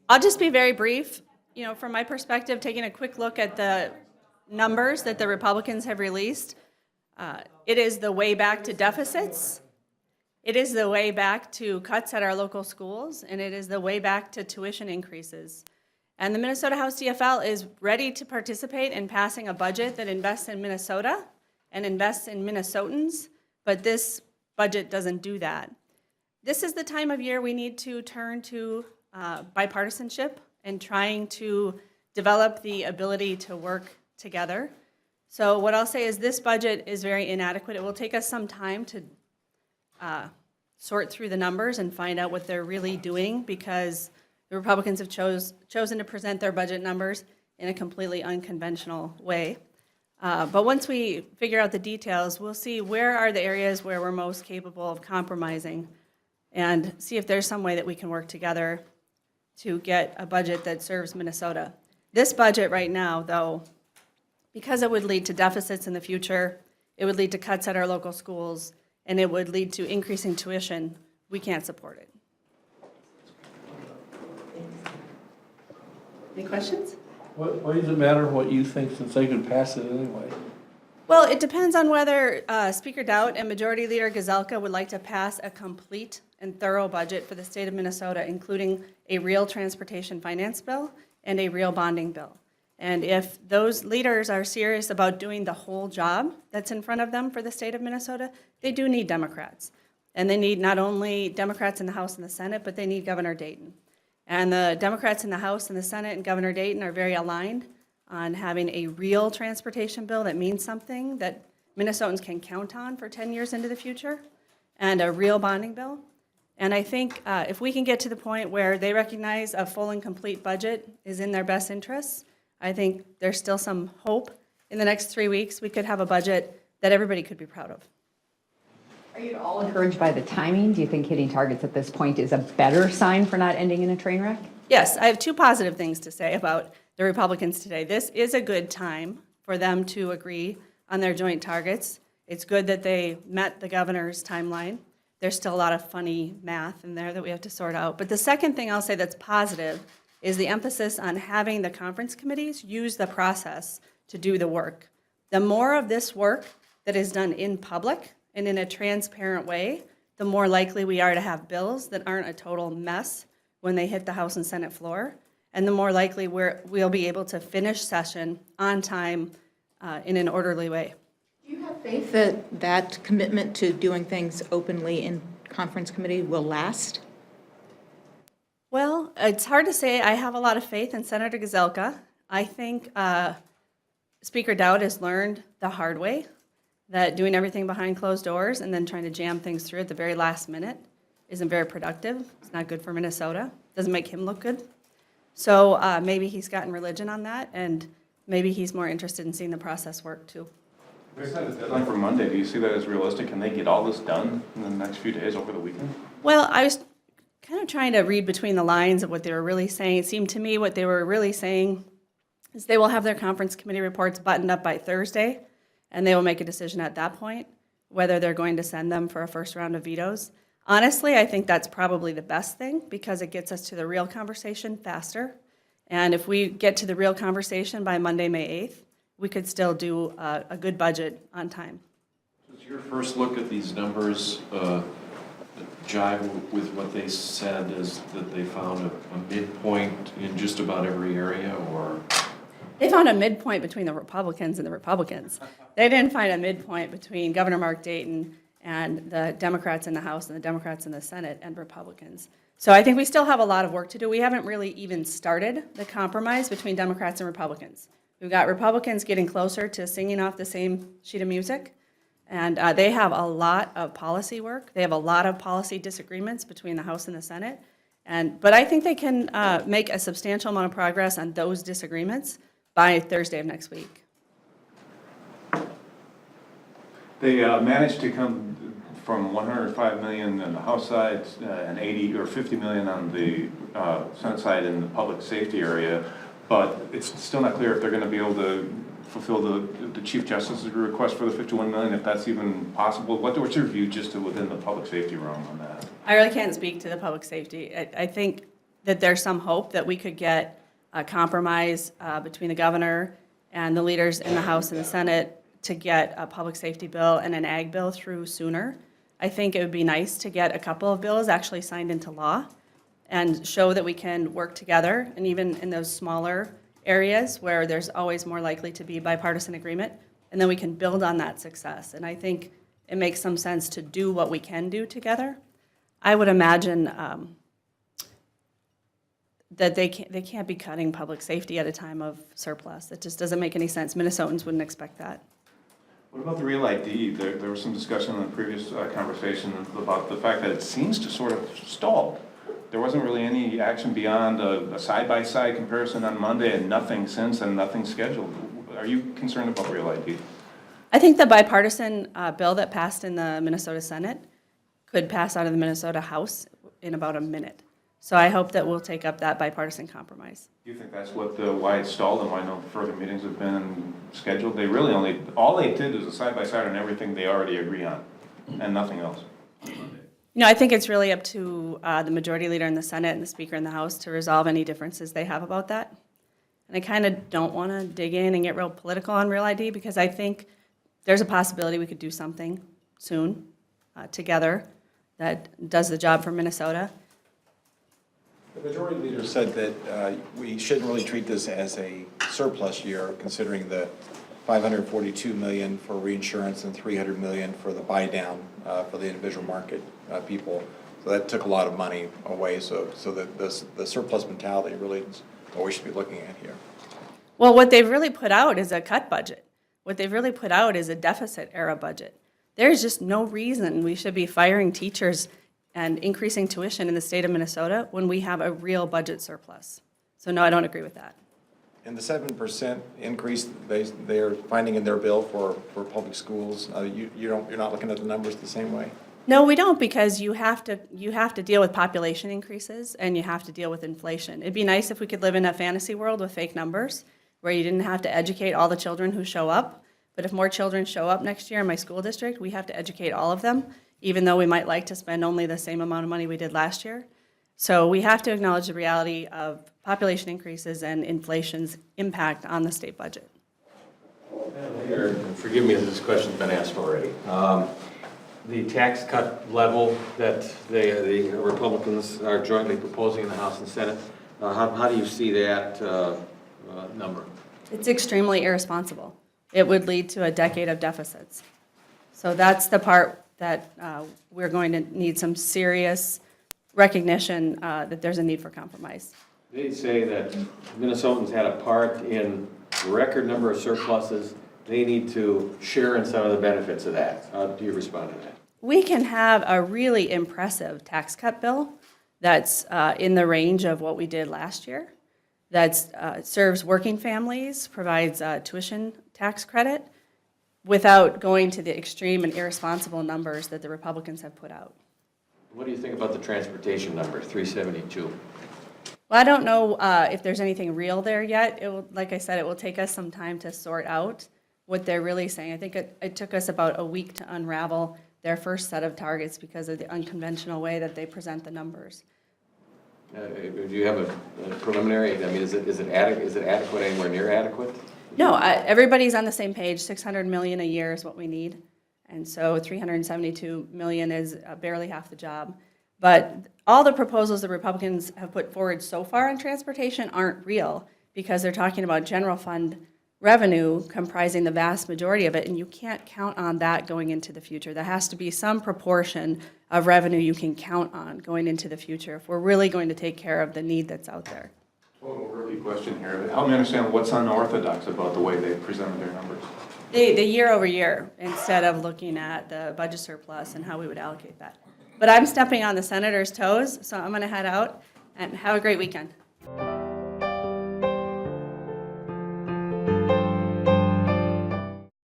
I'll just be very brief. You know, from my perspective, taking a quick look at the numbers that the Republicans have released, it is the way back to deficits. It is the way back to cuts at our local schools, and it is the way back to tuition increases. And the Minnesota House DFL is ready to participate in passing a budget that invests in Minnesota and invests in Minnesotans, but this budget doesn't do that. This is the time of year we need to turn to bipartisanship and trying to develop the ability to work together. So what I'll say is this budget is very inadequate. It will take us some time to sort through the numbers and find out what they're really doing, because the Republicans have chosen to present their budget numbers in a completely unconventional way. But once we figure out the details, we'll see where are the areas where we're most capable of compromising and see if there's some way that we can work together to get a budget that serves Minnesota. This budget right now, though, because it would lead to deficits in the future, it would lead to cuts at our local schools, and it would lead to increasing tuition, we can't support it. Any questions? Why does it matter what you think, since they could pass it anyway? Well, it depends on whether Speaker Dowd and Majority Leader Gazelka would like to pass a complete and thorough budget for the state of Minnesota, including a real transportation finance bill and a real bonding bill. And if those leaders are serious about doing the whole job that's in front of them for the state of Minnesota, they do need Democrats. And they need not only Democrats in the House and the Senate, but they need Governor Dayton. And the Democrats in the House and the Senate and Governor Dayton are very aligned on having a real transportation bill that means something, that Minnesotans can count on for 10 years into the future, and a real bonding bill. And I think if we can get to the point where they recognize a full and complete budget is in their best interests, I think there's still some hope. In the next 3 weeks, we could have a budget that everybody could be proud of. Are you at all encouraged by the timing? Do you think hitting targets at this point is a better sign for not ending in a train wreck? Yes, I have two positive things to say about the Republicans today. This is a good time for them to agree on their joint targets. It's good that they met the governor's timeline. There's still a lot of funny math in there that we have to sort out. But the second thing I'll say that's positive is the emphasis on having the conference committees use the process to do the work. The more of this work that is done in public and in a transparent way, the more likely we are to have bills that aren't a total mess when they hit the House and Senate floor, and the more likely we'll be able to finish session on time in an orderly way. Do you have faith that that commitment to doing things openly in conference committee will last? Well, it's hard to say. I have a lot of faith in Senator Gazelka. I think Speaker Dowd has learned the hard way that doing everything behind closed doors and then trying to jam things through at the very last minute isn't very productive. It's not good for Minnesota. Doesn't make him look good. So maybe he's gotten religion on that, and maybe he's more interested in seeing the process work too. They set a deadline for Monday. Do you see that as realistic? Can they get all this done in the next few days over the weekend? Well, I was kind of trying to read between the lines of what they were really saying. It seemed to me what they were really saying is they will have their conference committee reports buttoned up by Thursday, and they will make a decision at that point whether they're going to send them for a first round of vetoes. Honestly, I think that's probably the best thing because it gets us to the real conversation faster. And if we get to the real conversation by Monday, May 8th, we could still do a good budget on time. Does your first look at these numbers jive with what they said, is that they found a midpoint in just about every area, or? They found a midpoint between the Republicans and the Republicans. They didn't find a midpoint between Governor Mark Dayton and the Democrats in the House and the Democrats in the Senate and Republicans. So I think we still have a lot of work to do. We haven't really even started the compromise between Democrats and Republicans. We've got Republicans getting closer to singing off the same sheet of music, and they have a lot of policy work. They have a lot of policy disagreements between the House and the Senate. But I think they can make a substantial amount of progress on those disagreements by Thursday of next week. They managed to come from 105 million on the House side and 80 or 50 million on the Senate side in the public safety area, but it's still not clear if they're going to be able to fulfill the Chief Justice's request for the 51 million, if that's even possible. What's your view just within the public safety realm on that? I really can't speak to the public safety. I think that there's some hope that we could get a compromise between the governor and the leaders in the House and the Senate to get a public safety bill and an ag bill through sooner. I think it would be nice to get a couple of bills actually signed into law and show that we can work together, and even in those smaller areas where there's always more likely to be bipartisan agreement, and then we can build on that success. And I think it makes some sense to do what we can do together. I would imagine that they can't be cutting public safety at a time of surplus. It just doesn't make any sense. Minnesotans wouldn't expect that. What about the Real ID? There was some discussion in the previous conversation about the fact that it seems to sort of stalled. There wasn't really any action beyond a side-by-side comparison on Monday and nothing since and nothing scheduled. Are you concerned about Real ID? I think the bipartisan bill that passed in the Minnesota Senate could pass out of the Minnesota House in about a minute. So I hope that we'll take up that bipartisan compromise. Do you think that's why it stalled and why no further meetings have been scheduled? They really all they did is a side-by-side on everything they already agree on and nothing else. You know, I think it's really up to the majority leader in the Senate and the speaker in the House to resolve any differences they have about that. And I kind of don't want to dig in and get real political on Real ID because I think there's a possibility we could do something soon together that does the job for Minnesota. The majority leader said that we shouldn't really treat this as a surplus year, considering the $542 million for reinsurance and $300 million for the buy down for the individual market people. So that took a lot of money away. So that the surplus mentality really is what we should be looking at here. Well, what they've really put out is a cut budget. What they've really put out is a deficit era budget. There's just no reason we should be firing teachers and increasing tuition in the state of Minnesota when we have a real budget surplus. So no, I don't agree with that. And the 7% increase they're finding in their bill for public schools, you're not looking at the numbers the same way? No, we don't, because you have to deal with population increases and you have to deal with inflation. It'd be nice if we could live in a fantasy world with fake numbers where you didn't have to educate all the children who show up. But if more children show up next year in my school district, we have to educate all of them, even though we might like to spend only the same amount of money we did last year. So we have to acknowledge the reality of population increases and inflation's impact on the state budget. Mayor, forgive me if this question's been asked already. The tax cut level that the Republicans are jointly proposing in the House and Senate, how do you see that number? It's extremely irresponsible. It would lead to a decade of deficits. So that's the part that we're going to need some serious recognition that there's a need for compromise. They say that Minnesotans had a part in a record number of surpluses. They need to share in some of the benefits of that. How do you respond to that? We can have a really impressive tax cut bill that's in the range of what we did last year, that serves working families, provides tuition tax credit, without going to the extreme and irresponsible numbers that the Republicans have put out. What do you think about the transportation number, 372? Well, I don't know if there's anything real there yet. It will, like I said, it will take us some time to sort out what they're really saying. I think it took us about a week to unravel their first set of targets because of the unconventional way that they present the numbers. Do you have a preliminary, I mean, is it adequate, anywhere near adequate? No, everybody's on the same page. $600 million a year is what we need. And so $372 million is barely half the job. But all the proposals the Republicans have put forward so far on transportation aren't real because they're talking about general fund revenue comprising the vast majority of it, and you can't count on that going into the future. There has to be some proportion of revenue you can count on going into the future if we're really going to take care of the need that's out there. Well, early question here. Help me understand what's unorthodox about the way they presented their numbers. The year over year, instead of looking at the budget surplus and how we would allocate that. But I'm stepping on the senator's toes, so I'm going to head out and have a great weekend.